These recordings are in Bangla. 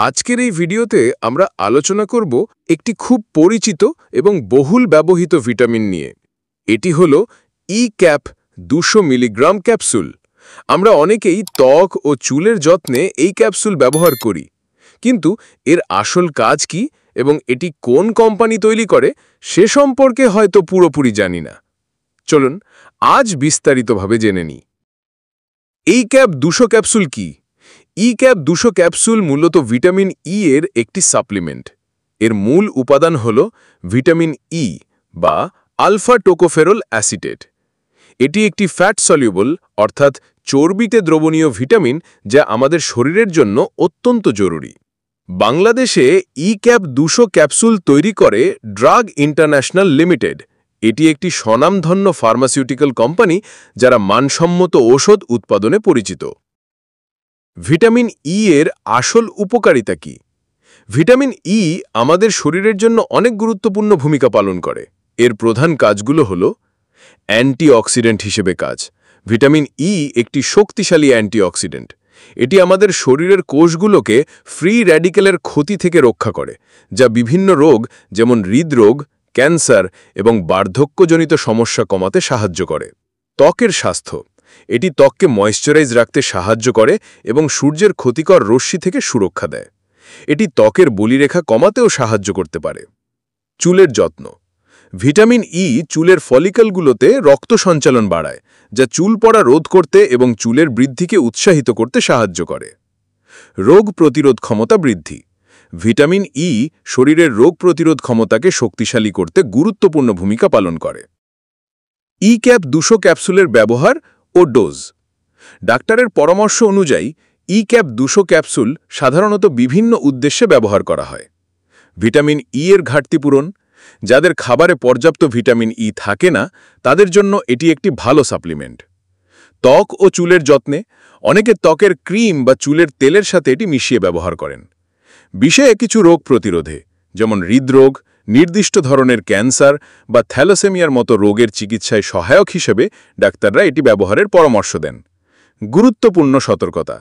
আজকের এই ভিডিওতে আমরা আলোচনা করব একটি খুব পরিচিত এবং বহুল ব্যবহৃত ভিটামিন নিয়ে। এটি হলো ই-ক্যাপ 200 মিলিগ্রাম ক্যাপসুল। আমরা অনেকেই ত্বক ও চুলের যত্নে এই ক্যাপসুল ব্যবহার করি, কিন্তু এর আসল কাজ কি এবং এটি কোন কোম্পানি তৈরি করে সে সম্পর্কে হয়তো পুরোপুরি জানি না। চলুন আজ বিস্তারিতভাবে জেনে নিই। ই-ক্যাপ 200 ক্যাপসুল কি? ই-ক্যাপ 200 ক্যাপসুল মূলত ভিটামিন ই এর একটি সাপ্লিমেন্ট। এর মূল উপাদান হল ভিটামিন ই বা আলফা টোকোফেরল অ্যাসিটেট। এটি একটি ফ্যাট সলিউবল অর্থাৎ চর্বিতে দ্রবণীয় ভিটামিন, যা আমাদের শরীরের জন্য অত্যন্ত জরুরি। বাংলাদেশে ই-ক্যাপ 200 ক্যাপসুল তৈরি করে ড্রাগ ইন্টারন্যাশনাল লিমিটেড। এটি একটি স্বনামধন্য ফার্মাসিউটিক্যাল কোম্পানি যারা মানসম্মত ঔষধ উৎপাদনে পরিচিত। ভিটামিন ই এর আসল উপকারিতা কি? ভিটামিন ই আমাদের শরীরের জন্য অনেক গুরুত্বপূর্ণ ভূমিকা পালন করে। এর প্রধান কাজগুলো হল অ্যান্টিঅক্সিডেন্ট হিসেবে কাজ। ভিটামিন ই একটি শক্তিশালী অ্যান্টিঅক্সিডেন্ট। এটি আমাদের শরীরের কোষগুলোকে ফ্রি র্যাডিক্যালের ক্ষতি থেকে রক্ষা করে, যা বিভিন্ন রোগ যেমন হৃদরোগ, ক্যান্সার এবং বার্ধক্যজনিত সমস্যা কমাতে সাহায্য করে। ত্বকের স্বাস্থ্য: এটি ত্বককে ময়েশ্চারাইজ রাখতে সাহায্য করে এবং সূর্যের ক্ষতিকর রশ্মি থেকে সুরক্ষা দেয়। এটি ত্বকের বলিরেখা কমাতেও সাহায্য করতে পারে। চুলের যত্ন: ভিটামিন ই চুলের ফলিকলগুলোতে রক্ত সঞ্চালন বাড়ায়, যা চুল পড়া রোধ করতে এবং চুলের বৃদ্ধিকে উৎসাহিত করতে সাহায্য করে। রোগ প্রতিরোধ ক্ষমতা বৃদ্ধি: ভিটামিন ই শরীরের রোগ প্রতিরোধ ক্ষমতাকে শক্তিশালী করতে গুরুত্বপূর্ণ ভূমিকা পালন করে। ই-ক্যাপ 200 ক্যাপসুলের ব্যবহার ও ডোজ: ডাক্তারের পরামর্শ অনুযায়ী ই-ক্যাপ 200 ক্যাপসুল সাধারণত বিভিন্ন উদ্দেশ্যে ব্যবহার করা হয়। ভিটামিন ই এর ঘাটতি পূরণ: যাদের খাবারে পর্যাপ্ত ভিটামিন ই থাকে না, তাদের জন্য এটি একটি ভালো সাপ্লিমেন্ট। ত্বক ও চুলের যত্নে অনেকে ত্বকের ক্রিম বা চুলের তেলের সাথে এটি মিশিয়ে ব্যবহার করেন। বিষয়ে কিছু রোগ প্রতিরোধে, যেমন হৃদরোগ, নির্দিষ্ট ধরনের ক্যান্সার বা থ্যালাসেমিয়ার মতো রোগের চিকিৎসায় সহায়ক হিসেবে ডাক্তাররা এটি ব্যবহারের পরামর্শ দেন। গুরুত্বপূর্ণ সতর্কতা: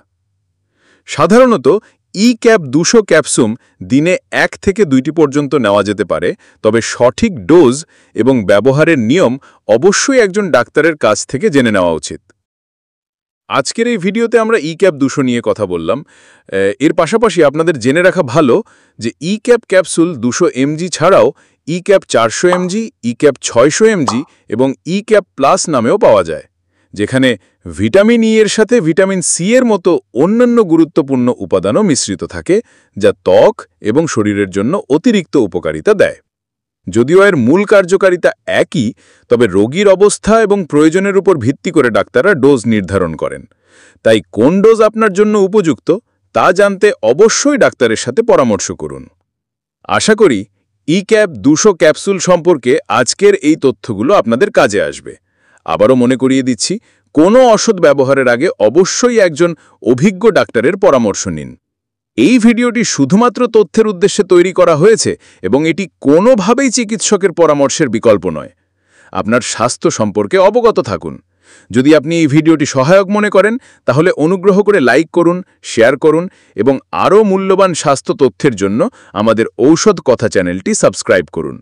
সাধারণত ই-ক্যাপ 200 ক্যাপসুল দিনে 1 থেকে 2টি পর্যন্ত নেওয়া যেতে পারে, তবে সঠিক ডোজ এবং ব্যবহারের নিয়ম অবশ্যই একজন ডাক্তারের কাছ থেকে জেনে নেওয়া উচিত। আজকের এই ভিডিওতে আমরা ই-ক্যাপ 200 নিয়ে কথা বললাম। এর পাশাপাশি আপনাদের জেনে রাখা ভালো যে ই-ক্যাপ ক্যাপসুল 200 mg ছাড়াও ই-ক্যাপ 400 mg, ই-ক্যাপ 600 mg এবং ই-ক্যাপ প্লাস নামেও পাওয়া যায়, যেখানে ভিটামিন ই এর সাথে ভিটামিন সি এর মতো অন্যান্য গুরুত্বপূর্ণ উপাদানও মিশ্রিত থাকে, যা ত্বক এবং শরীরের জন্য অতিরিক্ত উপকারিতা দেয়। যদিও এর মূল কার্যকারিতা একই, তবে রোগীর অবস্থা এবং প্রয়োজনের উপর ভিত্তি করে ডাক্তাররা ডোজ নির্ধারণ করেন। তাই কোন ডোজ আপনার জন্য উপযুক্ত তা জানতে অবশ্যই ডাক্তারের সাথে পরামর্শ করুন। আশা করি ই-ক্যাপ 200 ক্যাপসুল সম্পর্কে আজকের এই তথ্যগুলো আপনাদের কাজে আসবে। আবারও মনে করিয়ে দিচ্ছি, কোনো ওষুধ ব্যবহারের আগে অবশ্যই একজন অভিজ্ঞ ডাক্তারের পরামর্শ নিন। এই ভিডিওটি শুধুমাত্র তথ্যের উদ্দেশ্যে তৈরি করা হয়েছে এবং এটি কোনোভাবেই চিকিৎসকের পরামর্শের বিকল্প নয়। আপনার স্বাস্থ্য সম্পর্কে অবগত থাকুন। যদি আপনি এই ভিডিওটি সহায়ক মনে করেন, তাহলে অনুগ্রহ করে লাইক করুন, শেয়ার করুন এবং আরও মূল্যবান স্বাস্থ্য তথ্যের জন্য আমাদের ঔষধ কথা চ্যানেলটি সাবস্ক্রাইব করুন।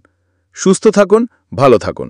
সুস্থ থাকুন, ভালো থাকুন।